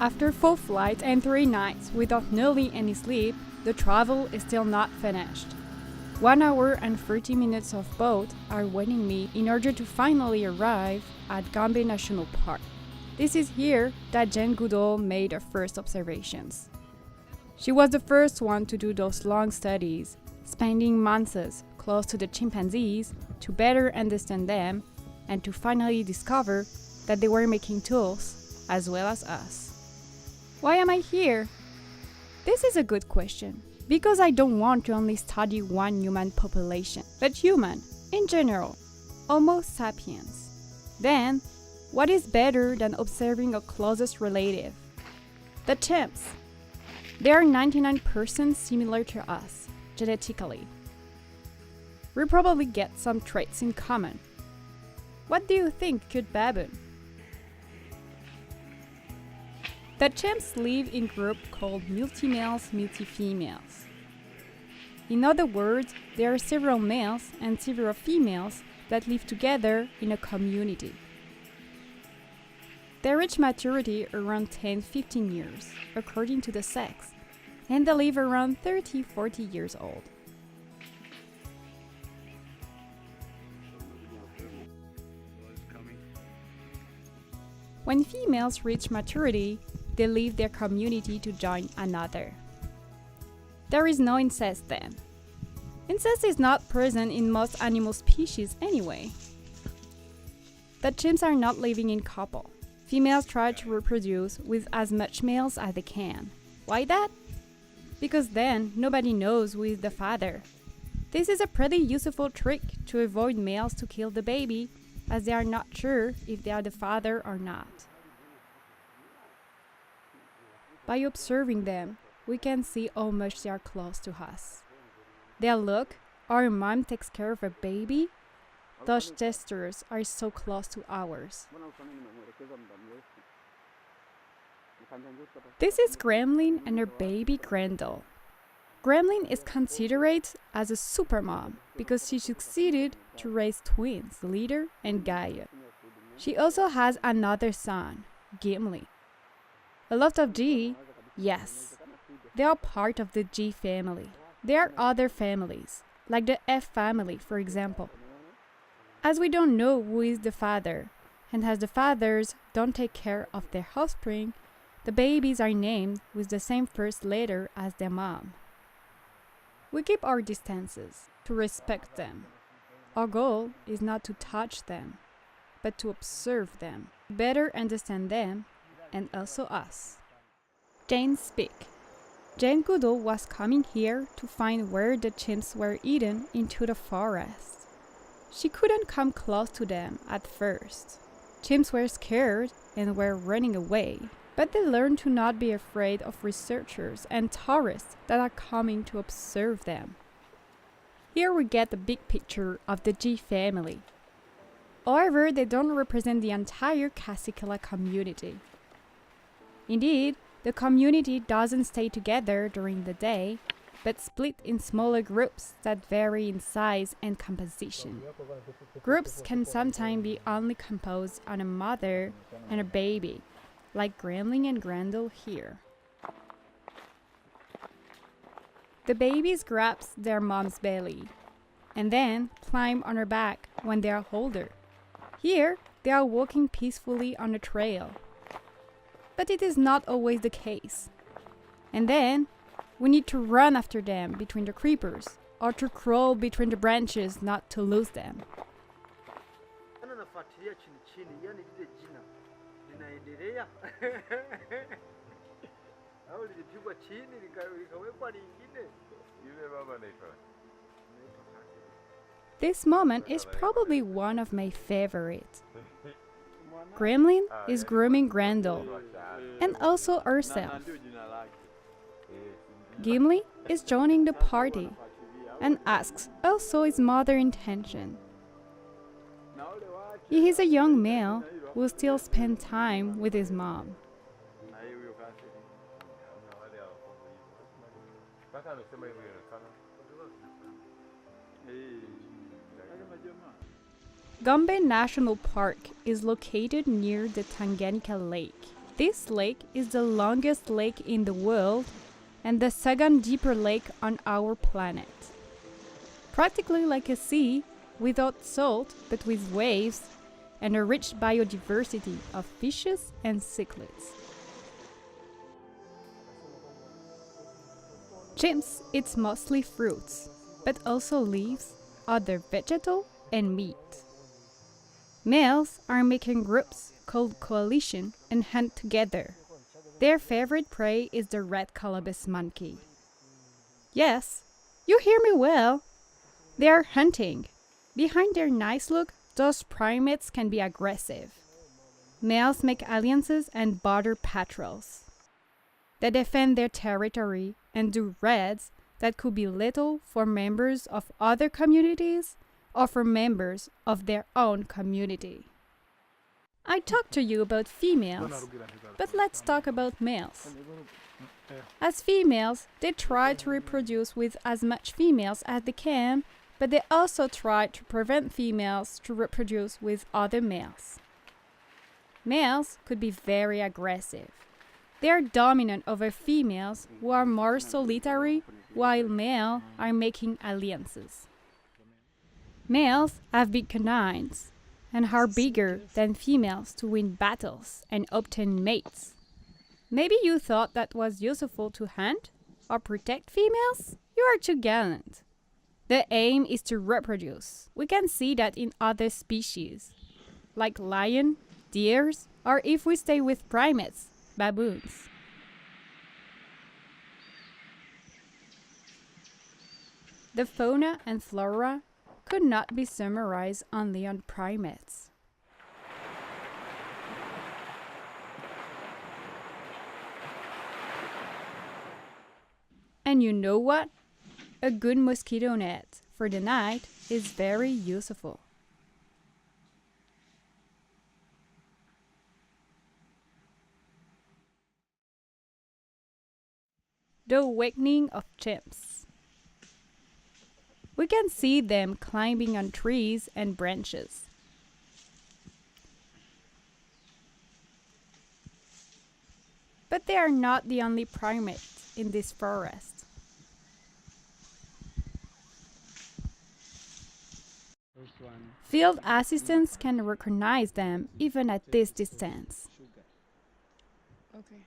After 4 flights and 3 nights without nearly any sleep, the travel is still not finished. 1 hour and 30 minutes of boat are waiting me in order to finally arrive at Gombe National Park. This is here that Jane Goodall made her first observations. She was the first one to do those long studies, spending months close to the chimpanzees to better understand them and to finally discover that they were making tools as well as us. Why am I here? This is a good question, because I don't want to only study one human population, but human in general, Homo sapiens. Then, what is better than observing a closest relative? The chimps. They are 99% similar to us, genetically. We probably get some traits in common. What do you think, cute baboon? The chimps live in groups called multi-males, multi-females. In other words, there are several males and several females that live together in a community. They reach maturity around 10-15 years, according to the sex, and they live around 30-40 years old. When females reach maturity, they leave their community to join another. There is no incest then. Incest is not present in most animal species anyway. The chimps are not living in couple. Females try to reproduce with as much males as they can. Why that? Because then nobody knows who is the father. This is a pretty useful trick to avoid males to kill the baby, as they are not sure if they are the father or not. By observing them, we can see how much they are close to us. They'll look, our mom takes care of a baby. Those gestures are so close to ours. This is Gremlin and her baby Grendel. Gremlin is considered as a supermom because she succeeded to raise twins, Leader and Gaia. She also has another son, Gimli. A lot of G, yes, they are part of the G family. There are other families, like the F family, for example. As we don't know who is the father, and as the fathers don't take care of their offspring, the babies are named with the same first letter as their mom. We keep our distances to respect them. Our goal is not to touch them, but to observe them, better understand them, and also us. Jane speak. Jane Goodall was coming here to find where the chimps were eaten into the forest. She couldn't come close to them at first. Chimps were scared and were running away, but they learned to not be afraid of researchers and tourists that are coming to observe them. Here we get the big picture of the G family. However, they don't represent the entire Cassiquela community. Indeed, the community doesn't stay together during the day, but split in smaller groups that vary in size and composition. Groups can sometimes be only composed on a mother and a baby, like Gremlin and Grendel here. The babies grab their mom's belly, and then climb on her back when they are older. Here, they are walking peacefully on a trail. But it is not always the case. And then, we need to run after them between the creepers, or to crawl between the branches not to lose them. This moment is probably one of my favorites. Gremlin is grooming Grendel, and also herself. Gimli is joining the party, and asks also his mother's intention. He is a young male who still spends time with his mom. Gombe National Park is located near the Tanganyika Lake. This lake is the longest lake in the world and the second deeper lake on our planet. Practically like a sea, without salt but with waves, and a rich biodiversity of fishes and cichlids. Chimps eat mostly fruits, but also leaves, other vegetal, and meat. Males are making groups called coalition and hunt together. Their favorite prey is the red colobus monkey. Yes, you hear me well. They are hunting. Behind their nice look, those primates can be aggressive. Males make alliances and border patrols. They defend their territory and do raids that could be lethal for members of other communities or for members of their own community. I talked to you about females, but let's talk about males. As females, they try to reproduce with as much females as they can, but they also try to prevent females to reproduce with other males. Males could be very aggressive. They are dominant over females who are more solitary, while males are making alliances. Males have big canines and are bigger than females to win battles and obtain mates. Maybe you thought that was useful to hunt or protect females? You are too gallant. The aim is to reproduce. We can see that in other species, like lion, deers, or if we stay with primates, baboons. The fauna and flora could not be summarized only on primates. And you know what? A good mosquito net for the night is very useful. The awakening of chimps. We can see them climbing on trees and branches. But they are not the only primates in this forest. Field assistants can recognize them even at this distance. Okay.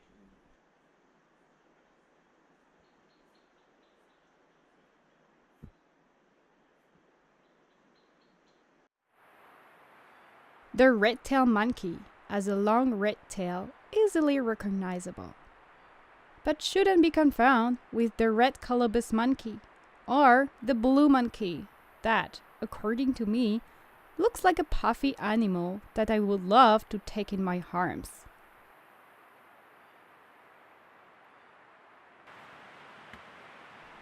The red-tailed monkey has a long red tail, easily recognizable, but shouldn't be confounded with the red colobus monkey or the blue monkey that, according to me, looks like a puffy animal that I would love to take in my arms.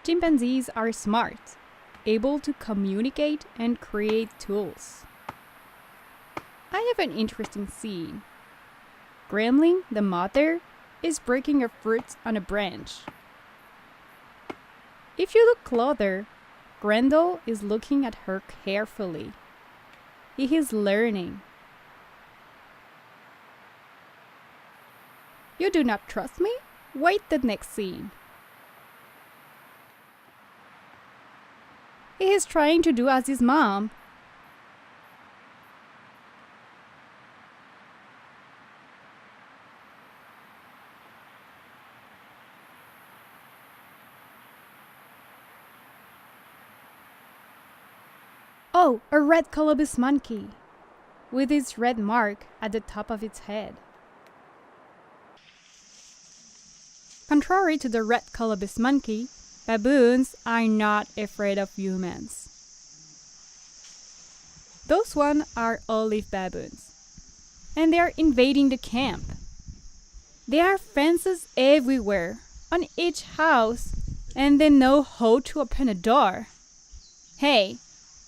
Chimpanzees are smart, able to communicate and create tools. I have an interesting scene. Gremlin, the mother, is breaking a fruit on a branch. If you look closer, Grendel is looking at her carefully. He is learning. You do not trust me? Wait the next scene. He is trying to do as his mom. Oh, a red colobus monkey, with its red mark at the top of its head. Contrary to the red colobus monkey, baboons are not afraid of humans. Those ones are olive baboons, and they are invading the camp. There are fences everywhere, on each house, and they know how to open a door. Hey,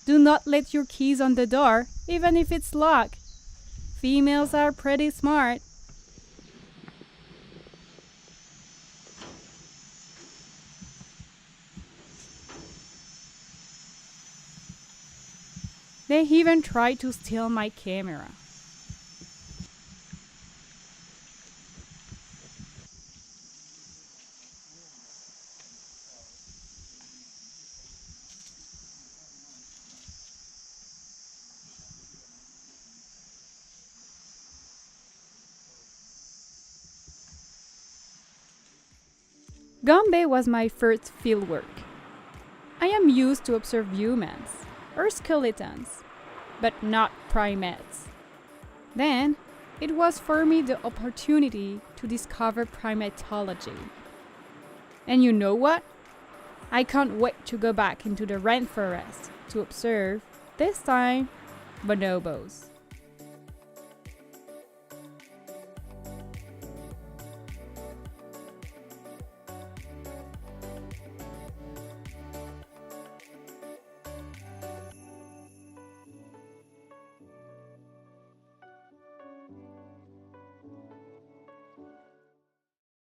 do not let your keys on the door, even if it's locked. Females are pretty smart. They even tried to steal my camera. Gombe was my first fieldwork. I am used to observe humans or skeletons, but not primates. Then, it was for me the opportunity to discover primatology. And you know what? I can't wait to go back into the rainforest to observe, this time, bonobos.